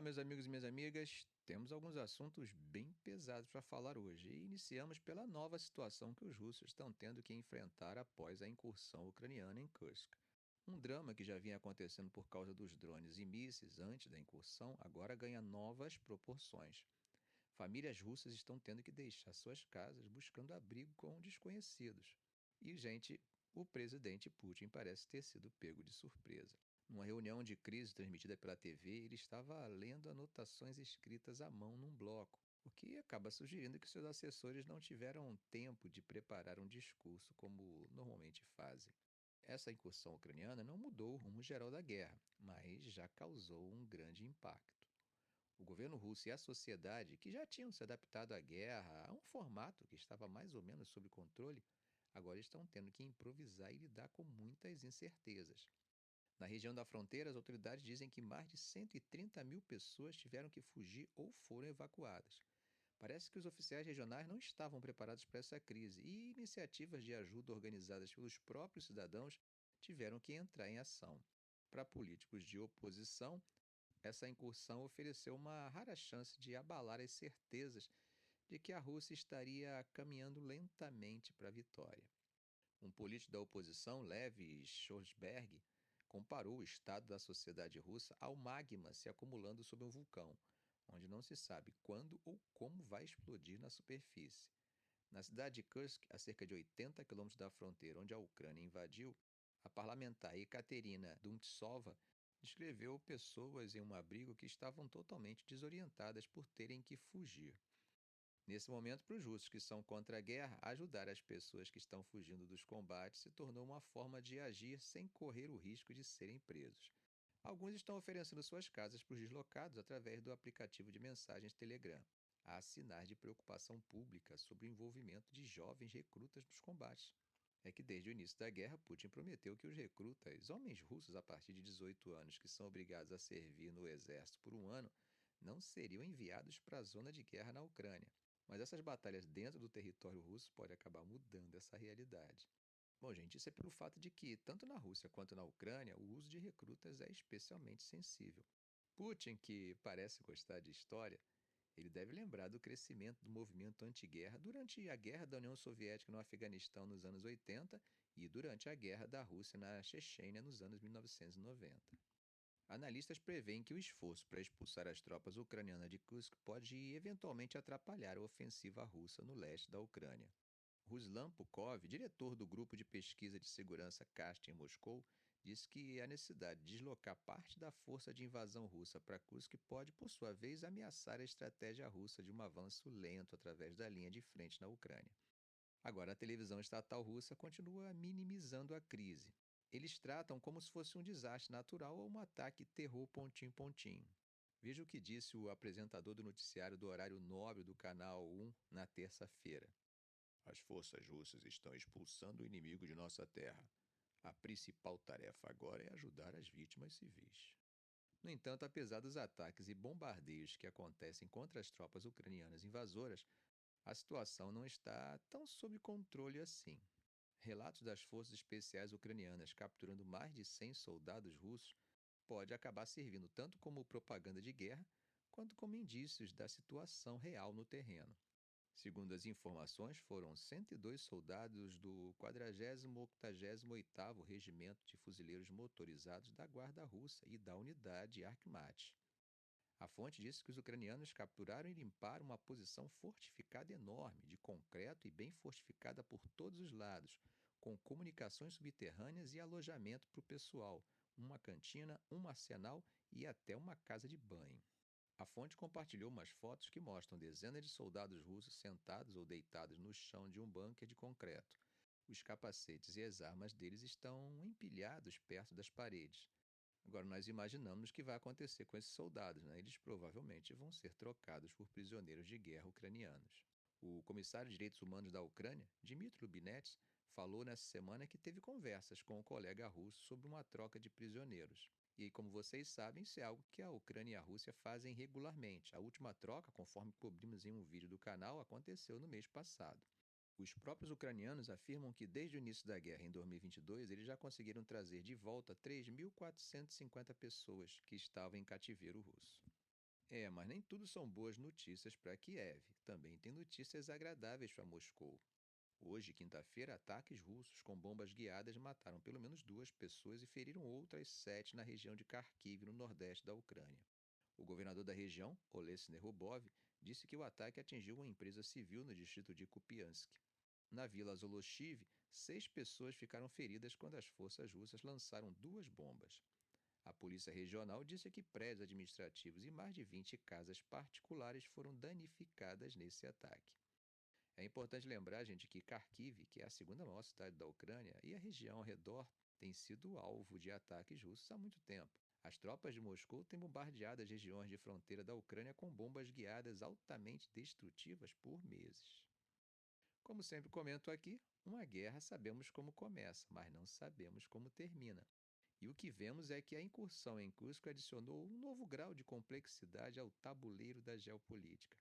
Olá, meus amigos e minhas amigas. Temos alguns assuntos bem pesados para falar hoje e iniciamos pela nova situação que os russos estão tendo que enfrentar após a incursão ucraniana em Kursk. Um drama que já vinha acontecendo por causa dos drones e mísseis antes da incursão agora ganha novas proporções. Famílias russas estão tendo que deixar suas casas buscando abrigo com desconhecidos. E, gente, o presidente Putin parece ter sido pego de surpresa. Numa reunião de crise transmitida pela TV, ele estava lendo anotações escritas à mão num bloco, o que acaba sugerindo que seus assessores não tiveram tempo de preparar um discurso como normalmente fazem. Essa incursão ucraniana não mudou o rumo geral da guerra, mas já causou um grande impacto. O governo russo e a sociedade, que já tinham se adaptado à guerra, a um formato que estava mais ou menos sob controle, agora estão tendo que improvisar e lidar com muitas incertezas. Na região da fronteira, as autoridades dizem que mais de 130 mil pessoas tiveram que fugir ou foram evacuadas. Parece que os oficiais regionais não estavam preparados para essa crise e iniciativas de ajuda organizadas pelos próprios cidadãos tiveram que entrar em ação. Para políticos de oposição, essa incursão ofereceu uma rara chance de abalar as certezas de que a Rússia estaria caminhando lentamente para a vitória. Um político da oposição, Lev Shorsberg, comparou o estado da sociedade russa ao magma se acumulando sob um vulcão, onde não se sabe quando ou como vai explodir na superfície. Na cidade de Kursk, a cerca de 80 quilômetros da fronteira onde a Ucrânia invadiu, a parlamentar Ekaterina Duntsova descreveu pessoas em um abrigo que estavam totalmente desorientadas por terem que fugir. Nesse momento, para os russos que são contra a guerra, ajudar as pessoas que estão fugindo dos combates se tornou uma forma de agir sem correr o risco de serem presos. Alguns estão oferecendo suas casas para os deslocados através do aplicativo de mensagens Telegram. Há sinais de preocupação pública sobre o envolvimento de jovens recrutas nos combates. É que desde o início da guerra, Putin prometeu que os recrutas, homens russos a partir de 18 anos que são obrigados a servir no exército por um ano, não seriam enviados para a zona de guerra na Ucrânia. Mas essas batalhas dentro do território russo podem acabar mudando essa realidade. Bom, gente, isso é pelo fato de que, tanto na Rússia quanto na Ucrânia, o uso de recrutas é especialmente sensível. Putin, que parece gostar de história, ele deve lembrar do crescimento do movimento anti-guerra durante a Guerra da União Soviética no Afeganistão nos anos 80 e durante a Guerra da Rússia na Chechênia nos anos 1990. Analistas preveem que o esforço para expulsar as tropas ucranianas de Kursk pode eventualmente atrapalhar a ofensiva russa no leste da Ucrânia. Ruslan Pukov, diretor do Grupo de Pesquisa de Segurança CAST em Moscou, disse que a necessidade de deslocar parte da força de invasão russa para Kursk pode, por sua vez, ameaçar a estratégia russa de um avanço lento através da linha de frente na Ucrânia. Agora, a televisão estatal russa continua minimizando a crise. Eles tratam como se fosse um desastre natural ou um ataque terror pontinho pontinho. Veja o que disse o apresentador do noticiário do horário nobre do canal 1 na terça-feira. As forças russas estão expulsando o inimigo de nossa terra. A principal tarefa agora é ajudar as vítimas civis. No entanto, apesar dos ataques e bombardeios que acontecem contra as tropas ucranianas invasoras, a situação não está tão sob controle assim. Relatos das forças especiais ucranianas capturando mais de 100 soldados russos pode acabar servindo tanto como propaganda de guerra, quanto como indícios da situação real no terreno. Segundo as informações, foram 102 soldados do 40º-88º Regimento de Fuzileiros Motorizados da Guarda Russa e da Unidade Arkhmat. A fonte disse que os ucranianos capturaram e limparam uma posição fortificada enorme, de concreto e bem fortificada por todos os lados, com comunicações subterrâneas e alojamento para o pessoal, uma cantina, um arsenal e até uma casa de banho. A fonte compartilhou umas fotos que mostram dezenas de soldados russos sentados ou deitados no chão de um bunker de concreto. Os capacetes e as armas deles estão empilhados perto das paredes. Agora, nós imaginamos o que vai acontecer com esses soldados, né? Eles provavelmente vão ser trocados por prisioneiros de guerra ucranianos. O comissário de Direitos Humanos da Ucrânia, Dmitry Lubinets, falou nessa semana que teve conversas com o colega russo sobre uma troca de prisioneiros. E, como vocês sabem, isso é algo que a Ucrânia e a Rússia fazem regularmente. A última troca, conforme cobrimos em um vídeo do canal, aconteceu no mês passado. Os próprios ucranianos afirmam que desde o início da guerra em 2022 eles já conseguiram trazer de volta 3.450 pessoas que estavam em cativeiro russo. Mas nem tudo são boas notícias para Kiev. Também tem notícias agradáveis para Moscou. Hoje, quinta-feira, ataques russos com bombas guiadas mataram pelo menos 2 pessoas e feriram outras 7 na região de Kharkiv, no nordeste da Ucrânia. O governador da região, Olesny Rubov, disse que o ataque atingiu uma empresa civil no distrito de Kupiansk. Na vila Zoloshiv, 6 pessoas ficaram feridas quando as forças russas lançaram 2 bombas. A polícia regional disse que prédios administrativos e mais de 20 casas particulares foram danificadas nesse ataque. É importante lembrar, gente, que Kharkiv, que é a segunda maior cidade da Ucrânia, e a região ao redor têm sido alvo de ataques russos há muito tempo. As tropas de Moscou têm bombardeado as regiões de fronteira da Ucrânia com bombas guiadas altamente destrutivas por meses. Como sempre comento aqui, uma guerra sabemos como começa, mas não sabemos como termina. E o que vemos é que a incursão em Cusco adicionou um novo grau de complexidade ao tabuleiro da geopolítica,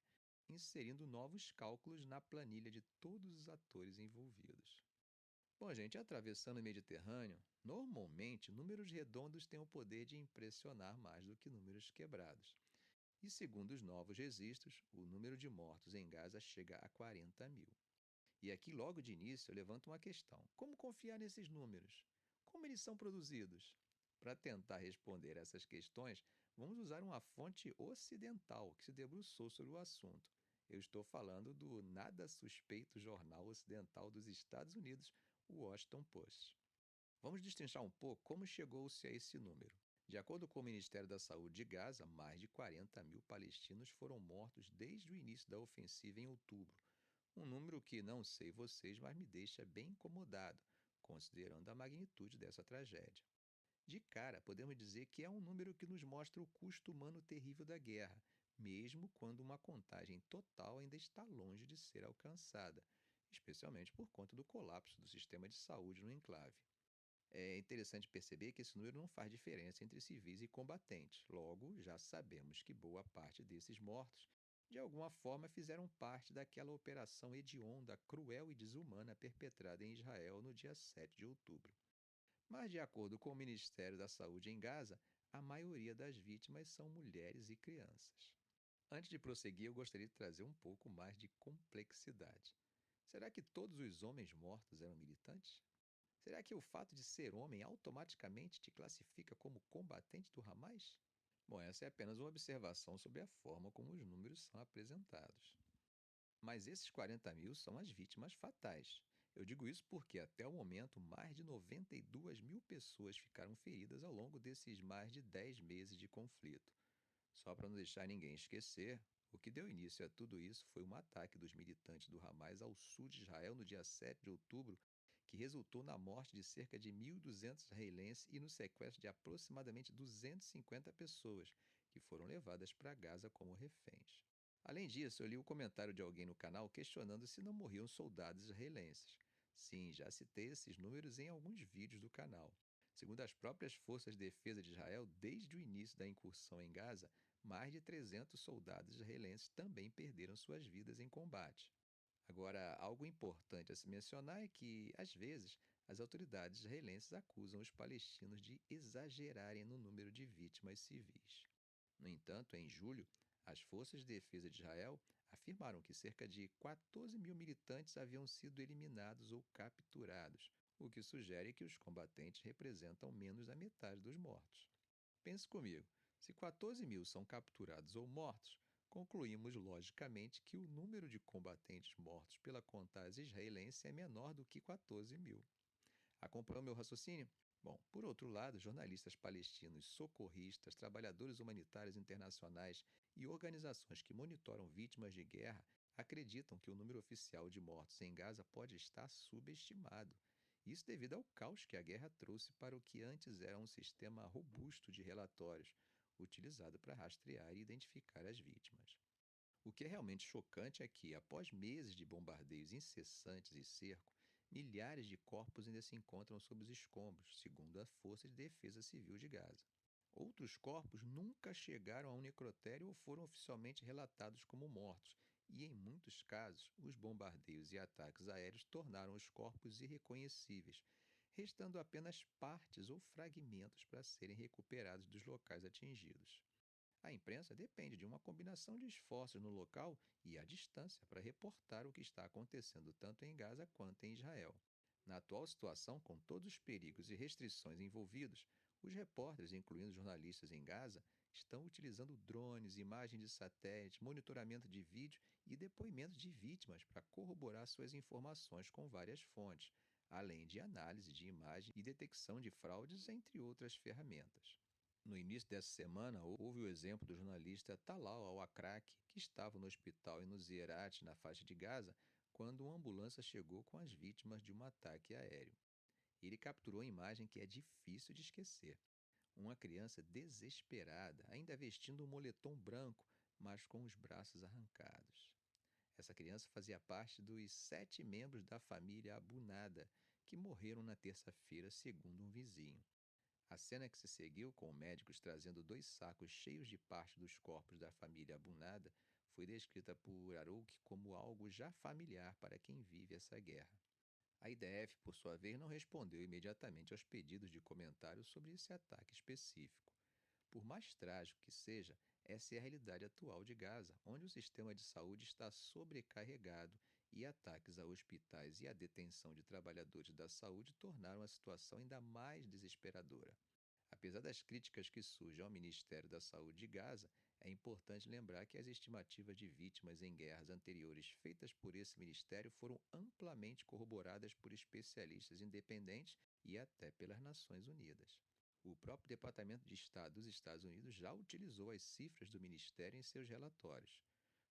inserindo novos cálculos na planilha de todos os atores envolvidos. Bom, gente, atravessando o Mediterrâneo, normalmente números redondos têm o poder de impressionar mais do que números quebrados. E segundo os novos registros, o número de mortos em Gaza chega a 40 mil. E aqui, logo de início, eu levanto uma questão: como confiar nesses números? Como eles são produzidos? Para tentar responder essas questões, vamos usar uma fonte ocidental que se debruçou sobre o assunto. Eu estou falando do nada suspeito jornal ocidental dos Estados Unidos, o Washington Post. Vamos destrinchar um pouco como chegou-se a esse número. De acordo com o Ministério da Saúde de Gaza, mais de 40 mil palestinos foram mortos desde o início da ofensiva em outubro, um número que, não sei vocês, mas me deixa bem incomodado, considerando a magnitude dessa tragédia. De cara, podemos dizer que é um número que nos mostra o custo humano terrível da guerra, mesmo quando uma contagem total ainda está longe de ser alcançada, especialmente por conta do colapso do sistema de saúde no enclave. É interessante perceber que esse número não faz diferença entre civis e combatentes. Logo, já sabemos que boa parte desses mortos, de alguma forma, fizeram parte daquela operação hedionda, cruel e desumana perpetrada em Israel no dia 7 de outubro. Mas, de acordo com o Ministério da Saúde em Gaza, a maioria das vítimas são mulheres e crianças. Antes de prosseguir, eu gostaria de trazer um pouco mais de complexidade. Será que todos os homens mortos eram militantes? Será que o fato de ser homem automaticamente te classifica como combatente do Hamas? Bom, essa é apenas uma observação sobre a forma como os números são apresentados. Mas esses 40 mil são as vítimas fatais. Eu digo isso porque, até o momento, mais de 92 mil pessoas ficaram feridas ao longo desses mais de 10 meses de conflito. Só para não deixar ninguém esquecer, o que deu início a tudo isso foi um ataque dos militantes do Hamas ao sul de Israel no dia 7 de outubro, que resultou na morte de cerca de 1.200 israelenses e no sequestro de aproximadamente 250 pessoas, que foram levadas para Gaza como reféns. Além disso, eu li o comentário de alguém no canal questionando se não morriam soldados israelenses. Sim, já citei esses números em alguns vídeos do canal. Segundo as próprias forças de defesa de Israel, desde o início da incursão em Gaza, mais de 300 soldados israelenses também perderam suas vidas em combate. Agora, algo importante a se mencionar é que, às vezes, as autoridades israelenses acusam os palestinos de exagerarem no número de vítimas civis. No entanto, em julho, as forças de defesa de Israel afirmaram que cerca de 14 mil militantes haviam sido eliminados ou capturados, o que sugere que os combatentes representam menos da metade dos mortos. Pense comigo, se 14 mil são capturados ou mortos, concluímos logicamente que o número de combatentes mortos pela contagem israelense é menor do que 14 mil. Acompanhou meu raciocínio? Bom, por outro lado, jornalistas palestinos, socorristas, trabalhadores humanitários internacionais e organizações que monitoram vítimas de guerra acreditam que o número oficial de mortos em Gaza pode estar subestimado. Isso devido ao caos que a guerra trouxe para o que antes era um sistema robusto de relatórios, utilizado para rastrear e identificar as vítimas. O que é realmente chocante é que, após meses de bombardeios incessantes e cerco, milhares de corpos ainda se encontram sob os escombros, segundo a Força de Defesa Civil de Gaza. Outros corpos nunca chegaram a um necrotério ou foram oficialmente relatados como mortos, e em muitos casos, os bombardeios e ataques aéreos tornaram os corpos irreconhecíveis, restando apenas partes ou fragmentos para serem recuperados dos locais atingidos. A imprensa depende de uma combinação de esforços no local e à distância para reportar o que está acontecendo tanto em Gaza quanto em Israel. Na atual situação, com todos os perigos e restrições envolvidos, os repórteres, incluindo jornalistas em Gaza, estão utilizando drones, imagens de satélite, monitoramento de vídeo e depoimentos de vítimas para corroborar suas informações com várias fontes, além de análise de imagem e detecção de fraudes, entre outras ferramentas. No início dessa semana, houve o exemplo do jornalista Talal Al-Akraki, que estava no hospital em Nuseirat, na faixa de Gaza, quando uma ambulância chegou com as vítimas de um ataque aéreo. Ele capturou a imagem que é difícil de esquecer. Uma criança desesperada, ainda vestindo um moletom branco, mas com os braços arrancados. Essa criança fazia parte dos 7 membros da família Abunada, que morreram na terça-feira, segundo um vizinho. A cena que se seguiu, com médicos trazendo 2 sacos cheios de parte dos corpos da família Abunada, foi descrita por Arouk como algo já familiar para quem vive essa guerra. A IDF, por sua vez, não respondeu imediatamente aos pedidos de comentários sobre esse ataque específico. Por mais trágico que seja, essa é a realidade atual de Gaza, onde o sistema de saúde está sobrecarregado e ataques a hospitais e a detenção de trabalhadores da saúde tornaram a situação ainda mais desesperadora. Apesar das críticas que surgem ao Ministério da Saúde de Gaza, é importante lembrar que as estimativas de vítimas em guerras anteriores feitas por esse ministério foram amplamente corroboradas por especialistas independentes e até pelas Nações Unidas. O próprio Departamento de Estado dos Estados Unidos já utilizou as cifras do ministério em seus relatórios.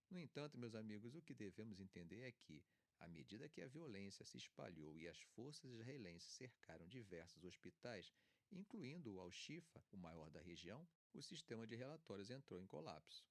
No entanto, meus amigos, o que devemos entender é que, à medida que a violência se espalhou e as forças israelenses cercaram diversos hospitais, incluindo o Al-Shifa, o maior da região, o sistema de relatórios entrou em colapso.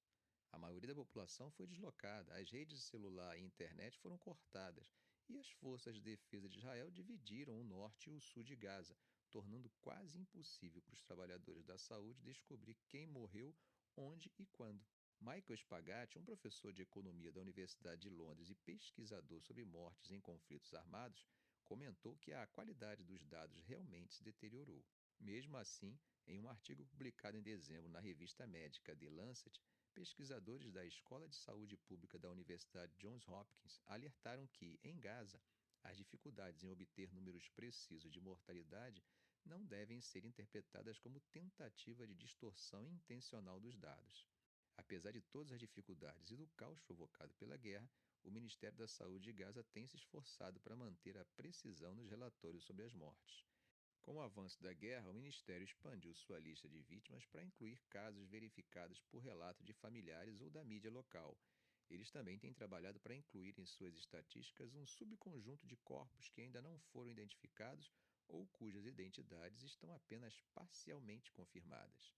A maioria da população foi deslocada, as redes de celular e internet foram cortadas e as forças de defesa de Israel dividiram o norte e o sul de Gaza, tornando quase impossível para os trabalhadores da saúde descobrir quem morreu, onde e quando. Michael Spagatti, um professor de economia da Universidade de Londres e pesquisador sobre mortes em conflitos armados, comentou que a qualidade dos dados realmente se deteriorou. Mesmo assim, em um artigo publicado em dezembro na revista médica The Lancet, pesquisadores da Escola de Saúde Pública da Universidade Johns Hopkins alertaram que, em Gaza, as dificuldades em obter números precisos de mortalidade não devem ser interpretadas como tentativa de distorção intencional dos dados. Apesar de todas as dificuldades e do caos provocado pela guerra, o Ministério da Saúde de Gaza tem se esforçado para manter a precisão nos relatórios sobre as mortes. Com o avanço da guerra, o Ministério expandiu sua lista de vítimas para incluir casos verificados por relato de familiares ou da mídia local. Eles também têm trabalhado para incluir em suas estatísticas um subconjunto de corpos que ainda não foram identificados ou cujas identidades estão apenas parcialmente confirmadas.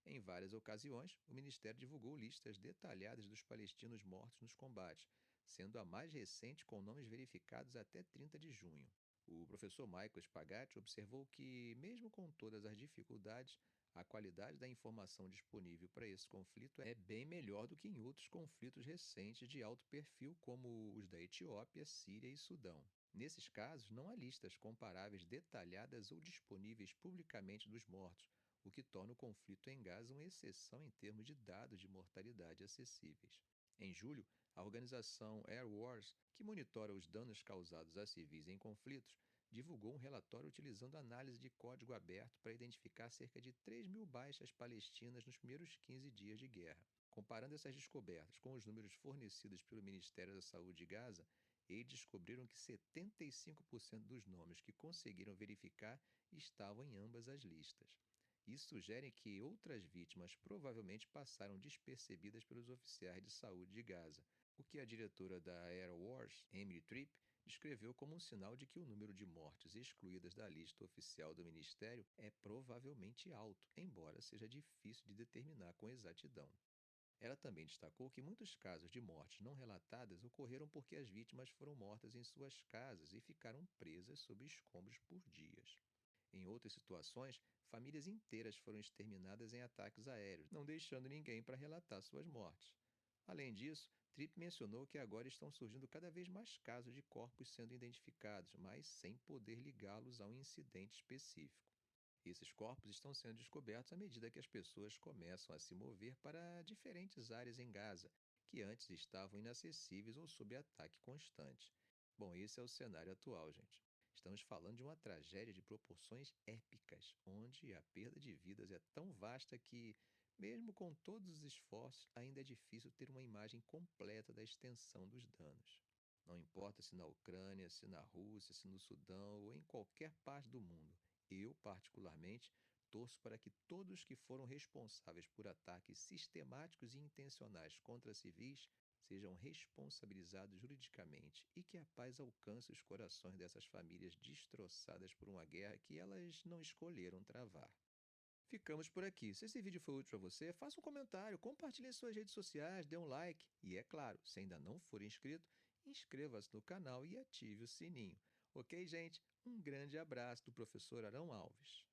Em várias ocasiões, o Ministério divulgou listas detalhadas dos palestinos mortos nos combates, sendo a mais recente com nomes verificados até 30 de junho. O professor Michael Spagatti observou que, mesmo com todas as dificuldades, a qualidade da informação disponível para esse conflito é bem melhor do que em outros conflitos recentes de alto perfil, como os da Etiópia, Síria e Sudão. Nesses casos, não há listas comparáveis detalhadas ou disponíveis publicamente dos mortos, o que torna o conflito em Gaza uma exceção em termos de dados de mortalidade acessíveis. Em julho, a organização Air Wars, que monitora os danos causados a civis em conflitos, divulgou um relatório utilizando análise de código aberto para identificar cerca de 3.000 baixas palestinas nos primeiros 15 dias de guerra. Comparando essas descobertas com os números fornecidos pelo Ministério da Saúde de Gaza, eles descobriram que 75% dos nomes que conseguiram verificar estavam em ambas as listas. Isso sugere que outras vítimas provavelmente passaram despercebidas pelos oficiais de saúde de Gaza, o que a diretora da Air Wars, Emily Tripp, descreveu como um sinal de que o número de mortes excluídas da lista oficial do Ministério é provavelmente alto, embora seja difícil de determinar com exatidão. Ela também destacou que muitos casos de mortes não relatadas ocorreram porque as vítimas foram mortas em suas casas e ficaram presas sob escombros por dias. Em outras situações, famílias inteiras foram exterminadas em ataques aéreos, não deixando ninguém para relatar suas mortes. Além disso, Tripp mencionou que agora estão surgindo cada vez mais casos de corpos sendo identificados, mas sem poder ligá-los a um incidente específico. Esses corpos estão sendo descobertos à medida que as pessoas começam a se mover para diferentes áreas em Gaza, que antes estavam inacessíveis ou sob ataque constante. Bom, esse é o cenário atual, gente. Estamos falando de uma tragédia de proporções épicas, onde a perda de vidas é tão vasta que, mesmo com todos os esforços, ainda é difícil ter uma imagem completa da extensão dos danos. Não importa se na Ucrânia, se na Rússia, se no Sudão ou em qualquer parte do mundo. Eu, particularmente, torço para que todos que foram responsáveis por ataques sistemáticos e intencionais contra civis sejam responsabilizados juridicamente e que a paz alcance os corações dessas famílias destroçadas por uma guerra que elas não escolheram travar. Ficamos por aqui. Se esse vídeo foi útil para você, faça um comentário, compartilhe em suas redes sociais, dê um like e, é claro, se ainda não for inscrito, inscreva-se no canal e ative o sininho. Ok, gente? Um grande abraço do professor Arão Alves.